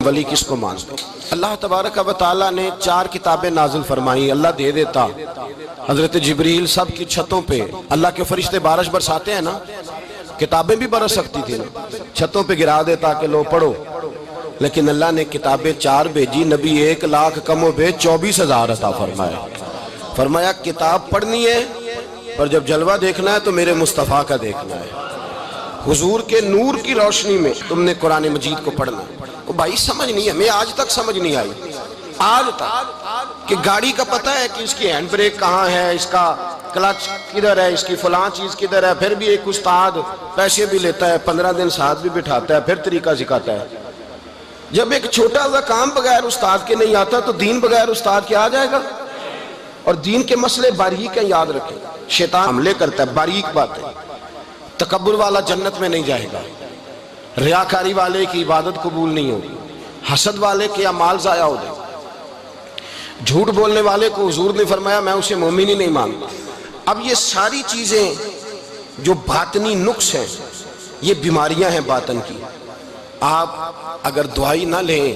ولی کس کو مانتے؟ اللہ تبارک و تعالیٰ نے 4 کتابیں نازل فرمائی. اللہ دے دیتا حضرت جبریل سب کی چھتوں پہ، اللہ کے فرشتے بارش برساتے ہیں نا، کتابیں بھی برس سکتی تھی نا، چھتوں پہ گرا دیتا کہ لو پڑھو. لیکن اللہ نے کتابیں 4 بھیجی. نبی 1 لاکھ کم و بیش 24,000 عطا فرمایا. فرمایا کتاب پڑھنی ہے پر جب جلوہ دیکھنا ہے تو میرے مصطفیٰ کا دیکھنا ہے. حضور کے نور کی روشنی میں تم نے قرآن مجید کو پڑھنا. وہ بھائی سمجھ نہیں ہے، ہمیں آج تک سمجھ نہیں آئی، آج تک، کہ گاڑی کا پتہ ہے کہ اس کی ہینڈ بریک کہاں ہے، اس کا کلچ کدھر ہے، اس کی فلاں چیز کدھر ہے. پھر بھی ایک استاد پیسے بھی لیتا ہے، 15 دن ساتھ بھی بٹھاتا ہے، پھر طریقہ سکھاتا ہے. جب ایک چھوٹا سا کام بغیر استاد کے نہیں آتا تو دین بغیر استاد کے آ جائے گا. اور دین کے مسئلے باریک ہیں، یاد رکھیں. شیطان حملے کرتا ہے، باریک بات ہے. تکبر والا جنت میں نہیں جائے گا، ریاکاری والے کی عبادت قبول نہیں ہوگی، حسد والے کے اعمال ضائع ہو جائے، جھوٹ بولنے والے کو حضور نے فرمایا میں اسے مومن ہی نہیں مانتا. اب یہ ساری چیزیں جو باطنی نقص ہیں، یہ بیماریاں ہیں باطن کی. آپ اگر دوائی نہ لیں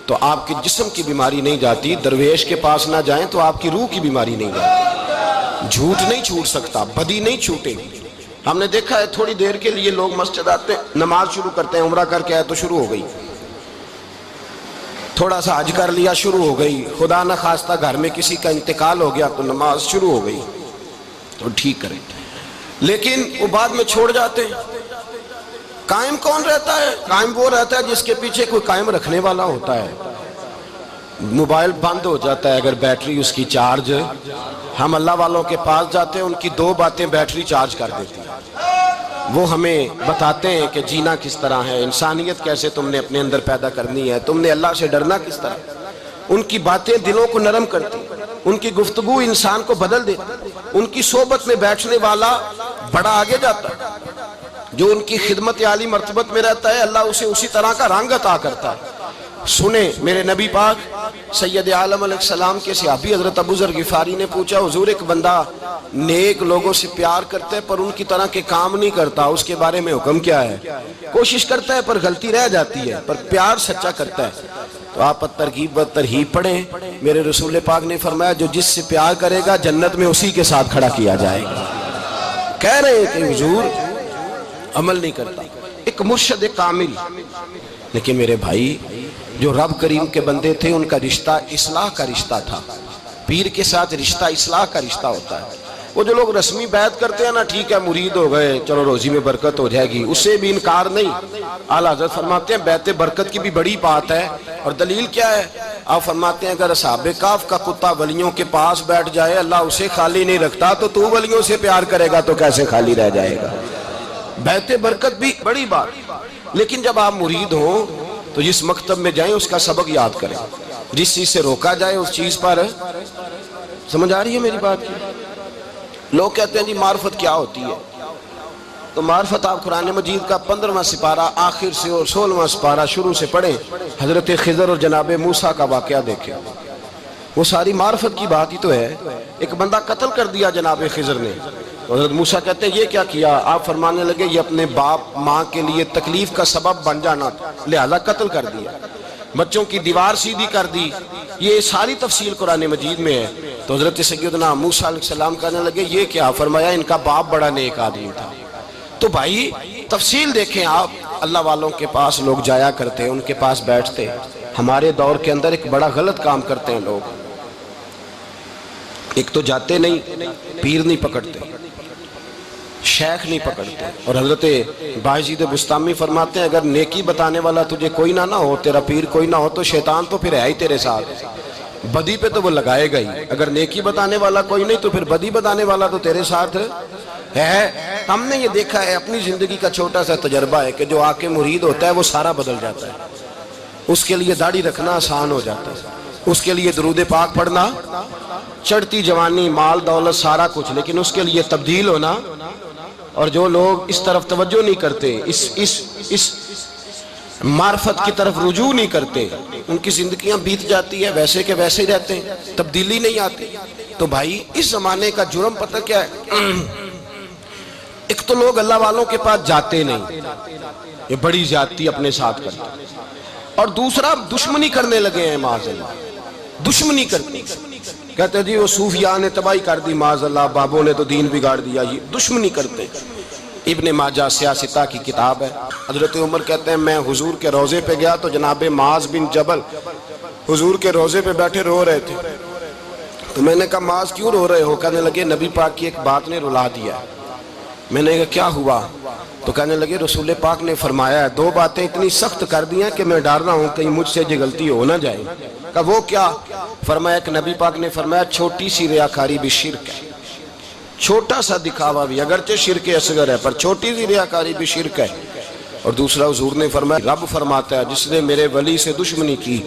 تو آپ کے جسم کی بیماری نہیں جاتی. درویش کے پاس نہ جائیں تو آپ کی روح کی بیماری نہیں جاتی. جھوٹ نہیں چھوٹ سکتا، بدی نہیں چھوٹے گی. ہم نے دیکھا ہے تھوڑی دیر کے لیے لوگ مسجد آتے ہیں، نماز شروع کرتے ہیں، عمرہ کر کے آئے تو شروع ہو گئی، تھوڑا سا حج کر لیا شروع ہو گئی، خدا نہ خواستہ گھر میں کسی کا انتقال ہو گیا تو نماز شروع ہو گئی. تو ٹھیک کریں، لیکن وہ بعد میں چھوڑ جاتے ہیں. قائم کون رہتا ہے؟ قائم وہ رہتا ہے جس کے پیچھے کوئی قائم رکھنے والا ہوتا ہے. موبائل بند ہو جاتا ہے اگر بیٹری اس کی چارج. ہم اللہ والوں کے پاس جاتے ہیں، ان کی 2 باتیں بیٹری چارج کر دیتی ہیں. وہ ہمیں بتاتے ہیں کہ جینا کس طرح ہے، انسانیت کیسے تم نے اپنے اندر پیدا کرنی ہے، تم نے اللہ سے ڈرنا کس طرح. ان کی باتیں دلوں کو نرم کرتی، ان کی گفتگو انسان کو بدل دیتی. ان کی صحبت میں بیٹھنے والا بڑا آگے جاتا ہے. جو ان کی خدمت عالی مرتبت میں رہتا ہے اللہ اسے اسی طرح کا رنگ عطا کرتا ہے. سنیں میرے نبی پاک سید عالم علیہ السلام کے صحابی حضرت ابو ذر غفاری نے پوچھا حضور ایک بندہ نیک لوگوں سے پیار کرتا ہے پر ان کی طرح کے کام نہیں کرتا، اس کے بارے میں حکم کیا ہے؟ کوشش کرتا ہے پر غلطی رہ جاتی ہے، پر پیار سچا کرتا ہے. تو آپ ترغیب و ترہیب پڑھیں. میرے رسول پاک نے فرمایا جو جس سے پیار کرے گا جنت میں اسی کے ساتھ کھڑا کیا جائے گا. کہہ رہے ہیں کہ حضور عمل نہیں کرتا، ایک مرشد کامل. لیکن میرے بھائی جو رب کریم کے بندے تھے ان کا رشتہ اصلاح کا رشتہ تھا. پیر کے ساتھ رشتہ اصلاح کا رشتہ ہوتا ہے. وہ جو لوگ رسمی بیعت کرتے ہیں نا، ٹھیک ہے مرید ہو گئے چلو روزی میں برکت ہو جائے گی، اس سے بھی انکار نہیں. اعلیٰ حضرت فرماتے ہیں بیعت برکت کی بھی بڑی بات ہے. اور دلیل کیا ہے؟ آپ فرماتے ہیں اگر اصحاب کہف کا کتا ولیوں کے پاس بیٹھ جائے اللہ اسے خالی نہیں رکھتا، تو ولیوں سے پیار کرے گا تو کیسے خالی رہ جائے گا. بیعت برکت بھی بڑی بات. لیکن جب آپ مرید ہوں تو جس مکتب میں جائیں اس کا سبق یاد کریں. جس چیز سے روکا جائے اس چیز پر. سمجھ آ رہی ہے میری بات کی؟ لوگ کہتے ہیں جی معرفت کیا ہوتی ہے؟ تو معرفت آپ قرآن مجید کا 15واں سپارہ آخر سے اور 16واں سپارہ شروع سے پڑھیں. حضرت خضر اور جناب موسیٰ کا واقعہ دیکھیں. وہ ساری معرفت کی بات ہی تو ہے. ایک بندہ قتل کر دیا جناب خضر نے. حضرت موسیٰ کہتے ہیں یہ کیا کیا؟ آپ فرمانے لگے یہ اپنے باپ ماں کے لیے تکلیف کا سبب بن جانا لہذا قتل کر دیا. بچوں کی دیوار سیدھی کر دی. یہ ساری تفصیل قرآن مجید میں ہے. تو حضرت سیدنا موسیٰ علیہ السلام کہنے لگے یہ کیا؟ فرمایا ان کا باپ بڑا نیک آدمی تھا. تو بھائی تفصیل دیکھیں آپ. اللہ والوں کے پاس لوگ جایا کرتے، ان کے پاس بیٹھتے. ہمارے دور کے اندر ایک بڑا غلط کام کرتے ہیں لوگ. ایک تو جاتے نہیں، پیر نہیں پکڑتے، شیخ نہیں پکڑتے. اور حضرت باجید بستامی فرماتے ہیں اگر نیکی بتانے والا تجھے کوئی نہ ہو، تیرا پیر کوئی نہ ہو، تو شیطان تو پھر ہے ہی تیرے ساتھ. بدی پہ تو وہ لگائے گا ہی. اگر نیکی بتانے والا کوئی نہیں تو پھر بدی بتانے والا تو تیرے ساتھ ہے. ہم نے یہ دیکھا ہے، اپنی زندگی کا چھوٹا سا تجربہ ہے کہ جو آ کے مرید ہوتا ہے وہ سارا بدل جاتا ہے. اس کے لیے داڑھی رکھنا آسان ہو جاتا ہے، اس کے لیے درود پاک پڑھنا، چڑھتی جوانی، مال دولت سارا کچھ، لیکن اس کے لیے تبدیل ہونا. اور جو لوگ اس طرف توجہ نہیں کرتے، اس معرفت کی طرف رجوع نہیں کرتے، ان کی زندگیاں بیت جاتی ہے ویسے کہ ویسے ہی رہتے ہیں، تبدیلی نہیں آتی. تو بھائی اس زمانے کا جرم پتہ کیا ہے؟ ایک تو لوگ اللہ والوں کے پاس جاتے نہیں، یہ بڑی زیادتی اپنے ساتھ کرتے. اور دوسرا دشمنی کرنے لگے ہیں معاذ اللہ، دشمنی کرتے کہتے جی وہ صوفیاء نے تباہی کر دی معاذ اللہ، بابوں نے تو دین بگاڑ دیا، یہ دشمنی کرتے۔ ابن ماجہ سیاستہ کی کتاب ہے، حضرت عمر کہتے ہیں میں حضور کے روضے پہ گیا تو جناب معاذ بن جبل حضور کے روضے پہ بیٹھے رو رہے تھے، تو میں نے کہا معاذ کیوں رو رہے ہو؟ کہنے لگے نبی پاک کی ایک بات نے رلا دیا۔ میں نے کہا کیا ہوا؟ تو کہنے لگے رسول پاک نے فرمایا ہے، دو باتیں اتنی سخت کر دی ہیں کہ میں ڈر رہا ہوں کہیں مجھ سے یہ غلطی ہو نہ جائے۔ کہا وہ کیا؟ فرمایا کہ نبی پاک نے فرمایا چھوٹی سی ریاکاری بھی شرک ہے، چھوٹا سا دکھاوا بھی، اگرچہ شرک اصغر ہے پر چھوٹی سی ریاکاری بھی شرک ہے۔ اور دوسرا حضور نے فرمایا رب فرماتا ہے جس نے میرے ولی سے دشمنی کی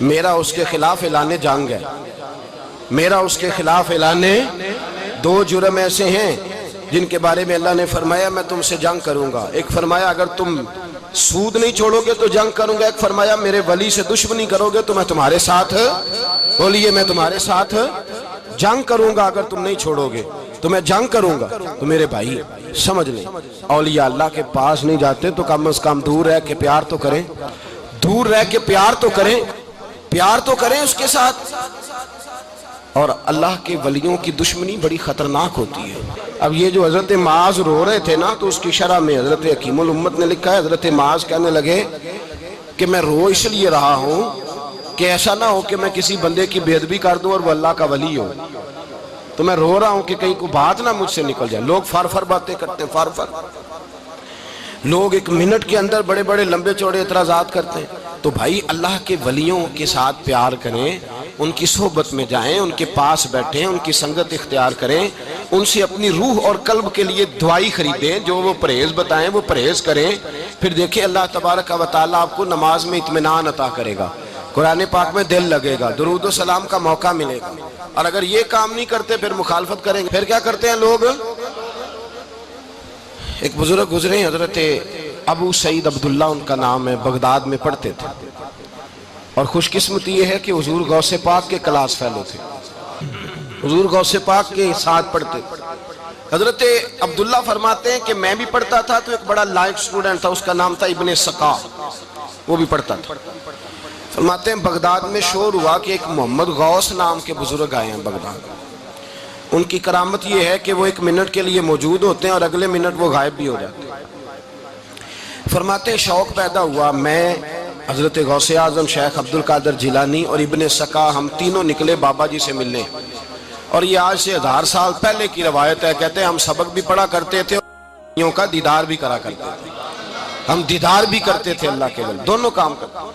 میرا اس کے خلاف اعلان جنگ ہے، میرا اس کے خلاف اعلان۔ دو جرم ایسے ہیں جن کے بارے میں اللہ نے فرمایا میں تم سے جنگ کروں گا، ایک فرمایا اگر تم سود نہیں چھوڑو گے تو جنگ کروں گا، ایک فرمایا میرے ولی سے دشمنی کرو گے تو میں تمہارے ساتھ، بولیے میں تمہارے ساتھ جنگ کروں گا، اگر تم نہیں چھوڑو گے تو میں جنگ کروں گا۔ تو میرے بھائی سمجھ لیں اولیاء اللہ کے پاس نہیں جاتے تو کم از کم دور رہ کے پیار تو کریں، دور رہ کے پیار تو کریں، پیار تو کریں اس کے ساتھ۔ اور اللہ کے ولیوں کی دشمنی بڑی خطرناک ہوتی ہے۔ اب یہ جو حضرت معاذ رو رہے تھے نا تو اس کی شرح میں حضرت حکیم الامت نے لکھا ہے، حضرت معاذ کہنے لگے کہ میں رو اس لیے رہا ہوں کہ ایسا نہ ہو کہ میں کسی بندے کی بے ادبی کر دوں اور وہ اللہ کا ولی ہو، تو میں رو رہا ہوں کہ کہیں کوئی بات نہ مجھ سے نکل جائے۔ لوگ فار باتیں کرتے ہیں، فار لوگ ایک منٹ کے اندر بڑے بڑے لمبے چوڑے اعتراضات کرتے ہیں۔ تو بھائی اللہ کے ولیوں کے ساتھ پیار کریں، ان کی صحبت میں جائیں، ان کے پاس بیٹھیں، ان کی سنگت اختیار کریں، ان سے اپنی روح اور قلب کے لیے دعائی خریدیں، جو وہ پرہیز بتائیں وہ پرہیز کریں، پھر دیکھیں اللہ تبارک و تعالیٰ آپ کو نماز میں اطمینان عطا کرے گا، قرآن پاک میں دل لگے گا، درود و سلام کا موقع ملے گا۔ اور اگر یہ کام نہیں کرتے پھر مخالفت کریں گے۔ پھر کیا کرتے ہیں لوگ؟ ایک بزرگ گزرے حضرت ابو سعید عبداللہ ان کا نام ہے، بغداد میں پڑھتے تھے، اور خوش قسمتی یہ ہے کہ حضور غوث پاک کے کلاس فیلو تھے، حضور غوث پاک کے ساتھ پڑھتے۔ حضرت عبداللہ فرماتے ہیں کہ میں بھی پڑھتا تھا تو ایک بڑا لائق سٹوڈنٹ تھا، اس کا نام تھا ابن سقا، وہ بھی پڑھتا تھا۔ فرماتے ہیں بغداد میں شور ہوا کہ ایک محمد غوث نام کے بزرگ آئے ہیں بغداد، ان کی کرامت یہ ہے کہ وہ ایک منٹ کے لیے موجود ہوتے ہیں اور اگلے منٹ وہ غائب بھی ہو جاتے ہیں۔ فرماتے ہیں شوق پیدا ہوا، میں حضرت غوث اعظم شیخ عبد القادر جیلانی اور ابن سقا ہم تینوں نکلے بابا جی سے ملنے، اور یہ آج سے 1000 سال پہلے کی روایت ہے۔ کہتے ہیں ہم سبق بھی پڑھا کرتے تھے اور کا دیدار بھی کرا کرتے تھے، ہم دیدار بھی کرتے تھے اللہ کے ولی، دونوں کام کرتے۔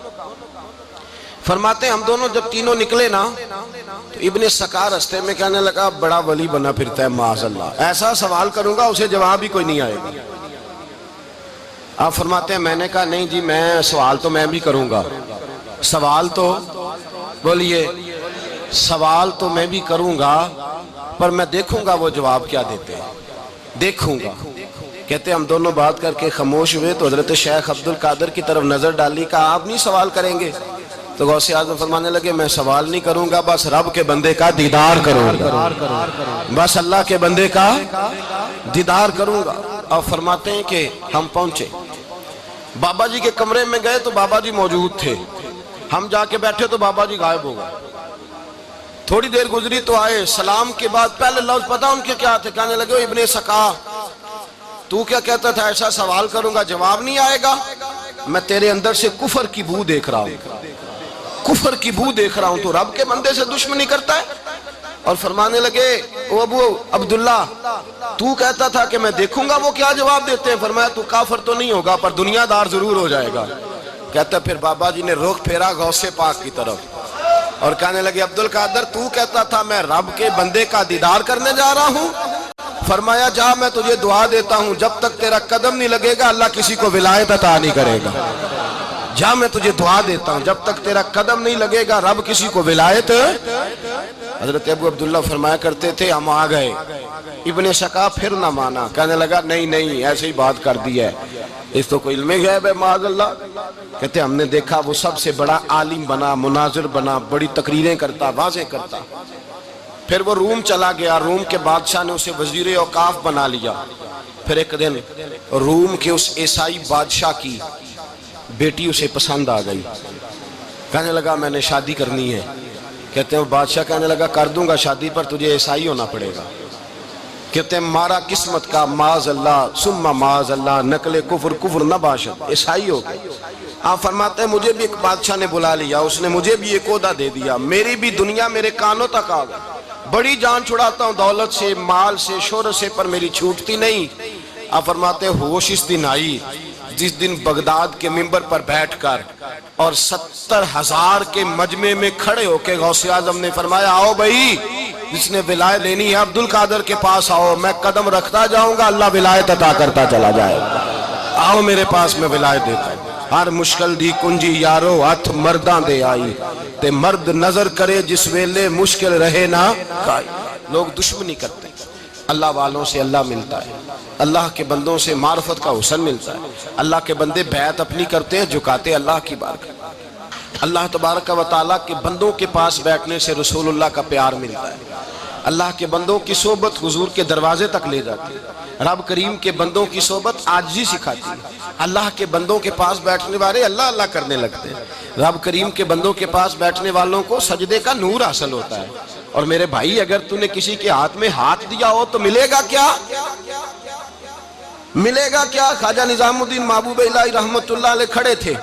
فرماتے ہیں ہم دونوں جب تینوں نکلے نا تو ابن سقا رستے میں کہنے لگا بڑا ولی بنا پھرتا ہے معاذ اللہ، ایسا سوال کروں گا اسے جواب ہی کوئی نہیں آئے گا۔ آپ فرماتے ہیں میں نے کہا نہیں جی میں سوال تو میں بھی کروں گا، سوال تو بولیے سوال تو میں بھی کروں گا، پر میں دیکھوں گا وہ جواب کیا دیتے ہیں، دیکھوں گا۔ کہتے ہیں ہم دونوں بات کر کے خاموش ہوئے تو حضرت شیخ عبد القادر کی طرف نظر ڈالی، کہا آپ نہیں سوال کریں گے؟ تو غوث اعظم فرمانے لگے میں سوال نہیں کروں گا، بس رب کے بندے کا دیدار کروں گا، بس اللہ کے بندے کا دیدار کروں گا۔ اور فرماتے ہیں کہ ہم پہنچے بابا جی کے کمرے میں، گئے تو بابا جی موجود تھے، ہم جا کے بیٹھے تو بابا جی غائب ہو گئے۔ تھوڑی دیر گزری تو آئے، سلام کے بعد پہلے لفظ پتہ ان کے کیا تھے؟ کہنے لگے ابن سقا تو کیا کہتا تھا ایسا سوال کروں گا جواب نہیں آئے گا؟ میں تیرے اندر سے کفر کی بو دیکھ رہا ہوں، کفر کی بو دیکھ رہا ہوں، تو رب کے بندے سے دشمنی کرتا ہے۔ اور فرمانے لگے او ابو عبداللہ تو کہتا تھا کہ میں دیکھوں گا وہ کیا جواب دیتے ہیں۔ فرمایا تو کافر تو نہیں ہوگا پر دنیا دار ضرور ہو جائے گا۔ کہتا پھر بابا جی نے رخ پھیرا غوث پاک کی طرف اور کہنے لگے عبد القادر تو کہتا تھا میں رب کے بندے کا دیدار کرنے جا رہا ہوں، فرمایا جا میں تجھے دعا دیتا ہوں جب تک تیرا قدم نہیں لگے گا اللہ کسی کو ولایت عطا نہیں کرے گا، جا میں تجھے دعا دیتا ہوں جب تک تیرا قدم نہیں لگے گا رب کسی کو ولایت۔ حضرت ابو عبداللہ فرمایا کرتے تھے ہم آ گئے، ابن سقا پھر نہ مانا، کہنے لگا نہیں نہیں ایسے ہی بات کر دی ہے، اس تو کوئی علم غیب ہے معاذ اللہ۔ کہتے ہم نے دیکھا وہ سب سے بڑا عالم بنا، مناظر بنا، بڑی تقریریں کرتا، واضح کرتا۔ پھر وہ روم چلا گیا، روم کے بادشاہ نے اسے وزیر اوقاف بنا لیا۔ پھر ایک دن روم کے اس عیسائی بادشاہ کی بیٹی اسے پسند آ گئی، کہنے لگا میں نے شادی کرنی ہے۔ کہتے ہیں بادشاہ کہنے لگا کر دوں گا شادی، پر تجھے عیسائی ہونا پڑے گا۔ کہتے ہیں مارا قسمت کا معاذ اللہ ثم معاذ اللہ، نقل کفر کفر نہ باشد، عیسائی ہو گئے۔ آپ فرماتے ہیں مجھے بھی ایک بادشاہ نے بلا لیا، اس نے مجھے بھی ایک عہدہ دے دیا، میری بھی دنیا میرے کانوں تک آ گئی، بڑی جان چھڑاتا ہوں دولت سے، مال سے، شہرت سے، پر میری چھوٹتی نہیں۔ آپ فرماتے ہیں ہوش اس دن آئی جس دن بغداد کے منبر پر بیٹھ کر اور 70,000 کے مجمع میں کھڑے ہو کے غوث اعظم نے فرمایا آؤ بھائی، جس نے ولایت لینی ہے عبد القادر کے پاس آؤ، میں قدم رکھتا جاؤں گا، اللہ ولایت عطا کرتا چلا جائے گا، آؤ میرے پاس میں ولایت دیتا ہوں۔ ہر مشکل دی کنجی یارو ہاتھ مرداں دے آئی، تے مرد نظر کرے جس ویلے مشکل رہے نہ کائی۔ لوگ دشمنی کرتے ہیں، اللہ والوں سے اللہ ملتا ہے، اللہ کے بندوں سے معرفت کا حسن ملتا ہے، اللہ کے بندے بیعت اپنی کرتے ہیں، جھکاتے اللہ کی بارگاہ۔ اللہ تبارک و تعالیٰ کے بندوں کے پاس بیٹھنے سے رسول اللہ کا پیار ملتا ہے، اللہ کے بندوں کی صحبت حضور کے دروازے تک لے جاتی ہے، رب کریم کے بندوں کی صحبت عاجزی سکھاتی ہے، اللہ کے بندوں کے پاس بیٹھنے والے اللہ اللہ کرنے لگتے ہیں، رب کریم کے بندوں کے پاس بیٹھنے والوں کو سجدے کا نور حاصل ہوتا ہے۔ اور میرے بھائی اگر تو نے کسی کے ہاتھ میں ہاتھ دیا ہو تو ملے گا کیا؟ ملے گا کیا؟ خواجہ نظام الدین محبوب الہی رحمت اللہ علیہ کھڑے تھے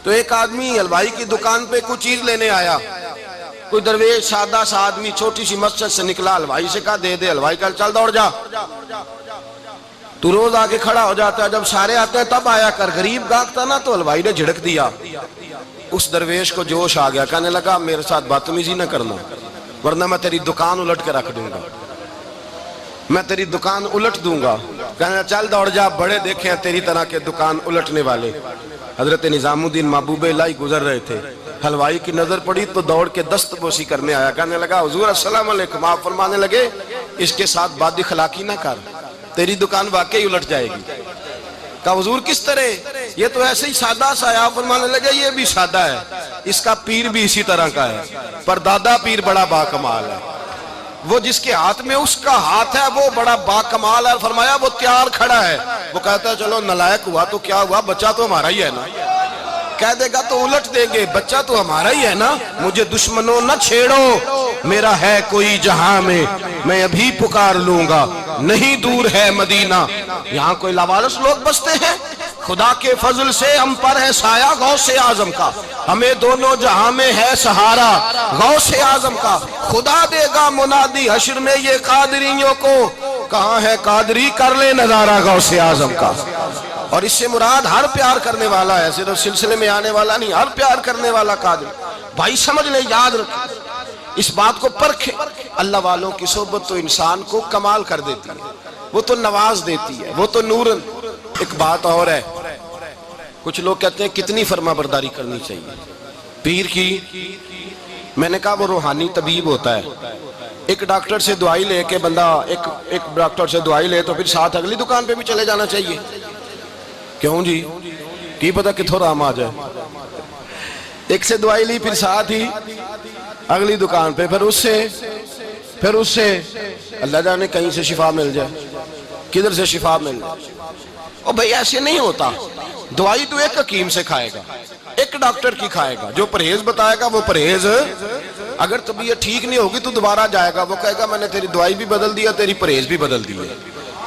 تو ایک آدمی حلوائی کی دکان پہ کچھ چیز لینے آیا، کوئی درویش سادہ سا آدمی چھوٹی سی مسجد سے نکلا، حلوائی سے کہا دے دے، حلوائی کہا چل دوڑ جا، تو روز آگے کھڑا ہو جاتا ہے، جب سارے آتے ہیں تب آیا کر، غریب گاہک تھا نا تو حلوائی نے جھڑک دیا۔ اس درویش کو جوش آ گیا، کہنے لگا میرے ساتھ بدتمیزی نہ کرنا ورنہ میں تیری دکان الٹ کے رکھ دوں گا، میں تیری دکان الٹ دوں گا۔ کہنے چل دوڑ جا، بڑے دیکھے ہیں تیری طرح کے دکان الٹنے والے۔ حضرت نظام الدین محبوب الہی گزر رہے تھے، حلوائی کی نظر پڑی تو دوڑ کے دست بوسی کرنے آیا، کہنے لگا حضور السلام علیکم۔ آپ فرمانے لگے اس کے ساتھ بد اخلاقی نہ کر، تیری دکان واقعی الٹ جائے گی۔ کہا حضور کس طرح؟ یہ تو ایسے ہی سادہ سا ہے۔ آپ فرمانے لگے یہ بھی سادہ ہے، اس کا پیر بھی اسی طرح کا ہے، پر دادا پیر بڑا باکمال ہے، وہ جس کے ہاتھ میں اس کا ہاتھ ہے وہ بڑا باکمال ہے۔ فرمایا وہ تیار کھڑا ہے، وہ کہتا ہے چلو نالائق ہوا تو کیا ہوا، بچہ تو ہمارا ہی ہے نا، کہہ دے گا تو الٹ دیں گے، بچہ تو ہمارا ہی ہے نا۔ مجھے دشمنوں نہ چھیڑو، میرا ہے کوئی جہاں میں ابھی پکار لوں گا، نہیں دور ہے مدینہ۔ یہاں کوئی لاوارث لوگ بستے ہیں، خدا کے فضل سے ہم پر ہے سایہ غوث اعظم کا، ہمیں دونوں جہاں میں ہے سہارا غوث اعظم کا۔ خدا دے گا منادی حشر میں یہ قادریوں کو، کہاں ہے قادری کر لے نظارہ غوث اعظم کا۔ اور اس سے مراد ہر پیار کرنے والا ہے، صرف سلسلے میں آنے والا نہیں، ہر پیار کرنے والا قادر۔ بھائی سمجھ لیں، یاد رکھیں، اس بات کو پرکھیں، اللہ والوں کی صحبت تو انسان کو کمال کر دیتی ہے، وہ تو نواز دیتی ہے، وہ تو نورن۔ ایک بات اور ہے، کچھ لوگ کہتے ہیں کتنی فرما برداری کرنی چاہیے پیر کی؟ میں نے کہا وہ روحانی طبیب ہوتا ہے، ایک ڈاکٹر سے دعائی لے کے بندہ ایک ڈاکٹر سے دعائی لے تو پھر ساتھ اگلی دکان پہ بھی چلے جانا چاہیے، کیوں جی؟ کی پتہ کتھوں رام آ جائے، ایک سے دعائی لی پھر ساتھ ہی اگلی دکان پہ، پھر اس سے اللہ جانے کہیں سے شفا مل جائے، کدھر سے شفا مل جائے۔ اور بھئی ایسے نہیں ہوتا، دعائی تو ایک حکیم سے کھائے گا، ایک ڈاکٹر کی کھائے گا، جو پرہیز بتائے گا وہ پرہیز، اگر طبیعت ٹھیک نہیں ہوگی تو دوبارہ جائے گا، وہ کہے گا میں نے تیری دعائی بھی بدل دیا، تیری پرہیز بھی بدل دی ہے،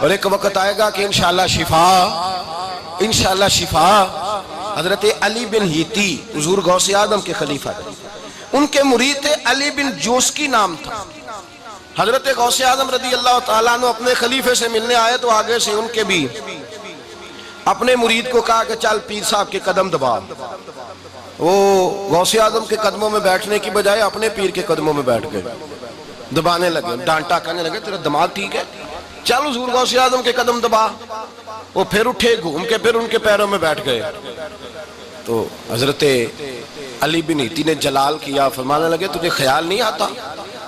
اور ایک وقت آئے گا کہ انشاءاللہ شفا۔ حضرت علی بن ہیتی حضور غوث اعظم کے خلیفہ تھے، ان کے مرید تھے علی بن جوسکی نام تھا۔ حضرت غوث اعظم رضی اللہ تعالیٰ عنہ اپنے خلیفے سے ملنے آئے تو آگے سے ان کے بھی اپنے مرید کو کہا کہ چل پیر صاحب کے قدم دبا۔ وہ غوث اعظم کے قدموں میں بیٹھنے کی بجائے اپنے پیر کے قدموں میں بیٹھ گئے، دبانے لگے، ڈانٹا، کہنے لگے تیرا دماغ ٹھیک ہے، چل حضور غوث اعظم کے قدم دبا۔ وہ پھر اٹھے، گھوم کے پھر ان کے پیروں میں بیٹھ گئے۔ تو حضرت علی بن ہیتی نے جلال کیا، فرمانے لگے تجھے خیال نہیں آتا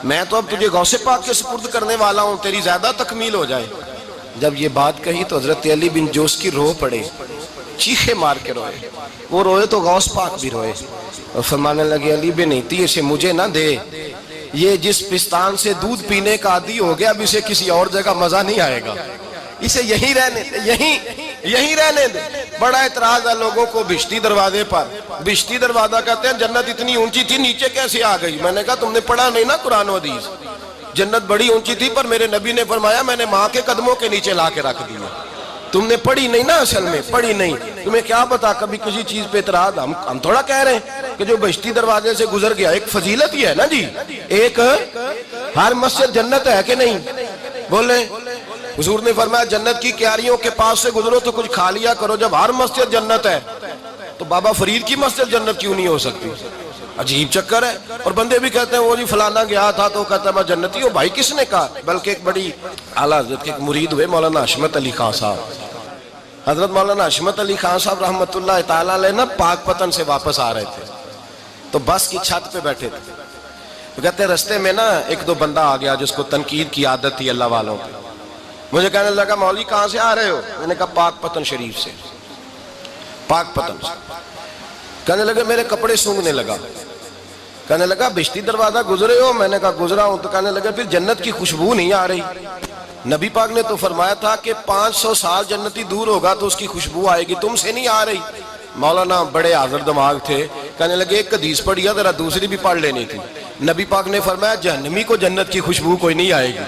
میں تو اب تجھے غوث پاک کے سپرد کرنے والا ہوں، تیری زیادہ تکمیل ہو جائے۔ جب یہ بات کہی تو حضرت علی بن جوسکی رو پڑے، چیخے مار کے روئے، وہ روئے تو غوث پاک بھی روئے، اور فرمانے لگے علی بن ہیتی اسے مجھے نہ دے، یہ جس پستان سے دودھ پینے کا عادی ہو گیا اب اسے کسی اور جگہ مزہ نہیں آئے گا، اسے یہیں رہنے، یہیں رہنے دے. بڑا اعتراض ہے لوگوں کو بہشتی دروازے پر. بہشتی دروازہ کہتے ہیں جنت اتنی اونچی تھی نیچے کیسے آ گئی؟ میں نے کہا تم نے پڑھا نہیں نا قرآن و حدیث. جنت بڑی اونچی تھی پر میرے نبی نے فرمایا میں نے ماں کے قدموں کے نیچے لا کے رکھ دیا. تم نے پڑھی نہیں نا، اصل میں پڑھی نہیں. تمہیں کیا پتا کبھی کسی چیز پہ اعتراض. ہم تھوڑا کہہ رہے ہیں کہ جو بہشتی دروازے سے گزر گیا ایک فضیلت ہی ہے نا جی. ایک ہر مسجد جنت ہے کہ نہیں؟ بولے. حضور نے فرمایا جنت کی کیاریوں کے پاس سے گزرو تو کچھ کھا لیا کرو. جب ہر مسجد جنت ہے تو بابا فرید کی مسجد جنت کیوں نہیں ہو سکتی؟ عجیب چکر ہے. اور بندے بھی کہتے ہیں وہ جی فلانا گیا تھا تو کہتا ہے میں جنتی ہوں. بھائی کس نے کہا؟ بلکہ ایک بڑی اعلیٰ حضرت کے ایک مرید ہوئے مولانا حشمت علی خان صاحب. حضرت مولانا حشمت علی خان صاحب رحمۃ اللہ تعالیٰ علیہ نا پاک پتن سے واپس آ رہے تھے تو بس کی چھت پہ بیٹھے تھے. تو کہتے ہیں رستے میں نا ایک دو بندہ آ گیا جس کو تنقید کی عادت تھی اللہ والوں پہ. مجھے کہنے لگا مولوی کہاں سے آ رہے ہو؟ میں نے کہا پاک پتن شریف سے. پاک پتن سے. کہنے لگے میرے کپڑے سونگنے لگا. کہنے لگا بہشتی دروازہ گزرے ہو؟ میں نے کہا گزرا ہوں. تو کہنے لگا پھر جنت کی خوشبو نہیں آ رہی؟ نبی پاک نے تو فرمایا تھا کہ 500 سال جنتی دور ہوگا تو اس کی خوشبو آئے گی، تم سے نہیں آ رہی. مولانا بڑے حاضر دماغ تھے. کہنے لگے ایک حدیث پڑھی ہے ذرا دوسری بھی پڑھ لینی تھی. نبی پاک نے فرمایا جہنمی کو جنت کی خوشبو کوئی نہیں آئے گی.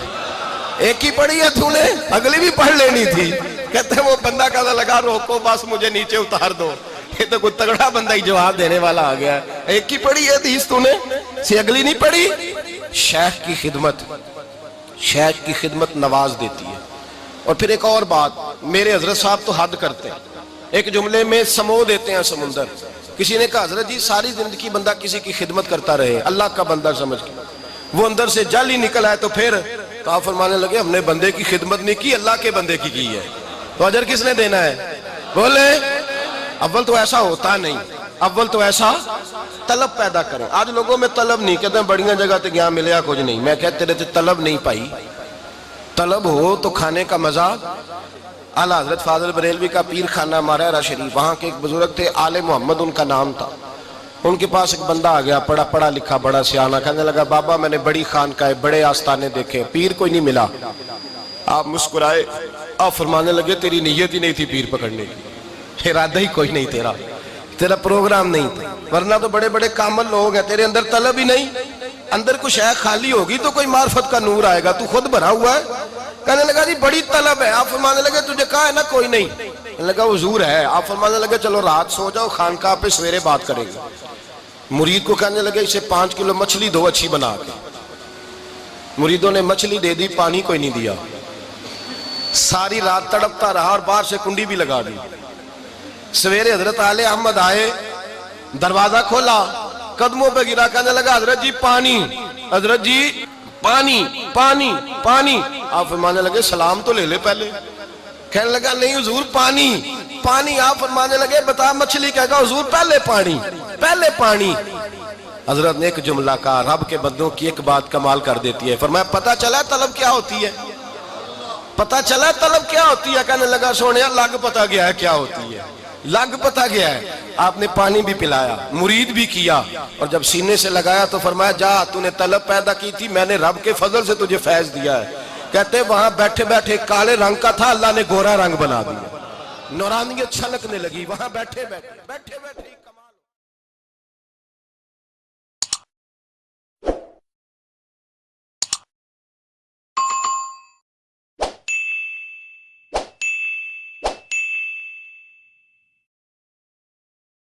ایک ہی پڑھی ہے تو نے، اگلی بھی پڑھ لینی تھی. کہتے ہیں وہ بندہ کہنے لگا روکو بس مجھے نیچے اتار دو. یہ تو کوئی تگڑا بندہ ہی جواب دینے والا آ گیا. ایک ہی پڑھی ہے حدیث تو نے، سے اگلی نہیں پڑھی. شیخ کی خدمت، شیخ کی خدمت نواز دیتی ہے. اور پھر ایک اور بات، میرے حضرت صاحب تو حد کرتے ہیں. ایک جملے میں سمو دیتے ہیں سمندر. کسی نے کہا حضرت جی ساری زندگی بندہ کسی کی خدمت کرتا رہے اللہ کا بندہ سمجھ کے، وہ اندر سے جل ہی نکل آئے تو پھر کہا فرمانے لگے ہم نے بندے کی خدمت نہیں کی اللہ کے بندے کی ہے تو اجر کس نے دینا ہے؟ بولے. اول تو ایسا ہوتا نہیں، اول تو ایسا طلب پیدا کریں. آج لوگوں میں طلب نہیں، کہتے ہیں بڑیاں جگہ تے گیا ملیا کچھ نہیں. میں کہتے رہتے طلب نہیں پائی. طلب ہو تو کھانے کا مزہ. اعلیٰ حضرت فاضل بریلوی کا پیر خانہ مارہرہ شریف، وہاں کے ایک بزرگ تھے آل محمد ان کا نام تھا. ان کے پاس ایک بندہ آ گیا پڑھا لکھا بڑا سیانہ. کہنے لگا بابا میں نے بڑی خانقاہیں بڑے آستانے دیکھے پیر کوئی نہیں ملا. آپ مسکرائے. آپ فرمانے لگے تیری نیت ہی نہیں تھی پیر پکڑنے کی، ارادہ ہی کوئی نہیں تیرا پروگرام نہیں تھا. ورنہ تو بڑے بڑے کامل لوگ ہیں، تیرے اندر طلب ہی نہیں. اندر کچھ ہے خالی ہوگی تو کوئی معرفت کا نور آئے گا، تو خود بھرا ہوا ہے. کہنے لگا جی بڑی طلب ہے. آپ فرمانے لگے تجھے کہا ہے نا کوئی نہیں؟ کہنے لگا حضور ہے. آپ فرمانے لگے چلو رات سو جاؤ خانقاہ پہ سویرے بات کریں گے. مرید کو کہنے لگے اسے 5 کلو مچھلی دو اچھی بنا کے. مریدوں نے مچھلی دے دی، پانی کوئی نہیں دیا. ساری رات تڑپتا رہا اور باہر سے کنڈی بھی لگا دی. سویرے حضرت آل احمد آئے، دروازہ کھولا، قدموں پہ گرا. کہنے لگا حضرت جی پانی، حضرت جی پانی پانی پانی. آپ فرمانے لگے سلام تو لے لے پہلے. کہنے لگا نہیں حضور پانی پانی. آپ فرمانے لگے بتا مچھلی کہے گا حضور پہلے پانی پہلے پانی. حضرت نے ایک جملہ کہا رب کے بندوں کی ایک بات کمال کر دیتی ہے. فرمایا پتہ چلا طلب کیا ہوتی ہے؟ پتہ چلا طلب کیا ہوتی ہے؟ کہنے لگا سونے لگ پتہ گیا ہے کیا ہوتی ہے، لگ پتہ گیا ہے. آپ نے پانی بھی پلایا، مرید بھی کیا، اور جب سینے سے لگایا تو فرمایا جا تو نے طلب پیدا کی تھی، میں نے رب کے فضل سے تجھے فیض دیا ہے. کہتے وہاں بیٹھے بیٹھے کالے رنگ کا تھا، اللہ نے گورا رنگ بنا دیا. نورانیت چھلکنے لگی وہاں بیٹھے بیٹھے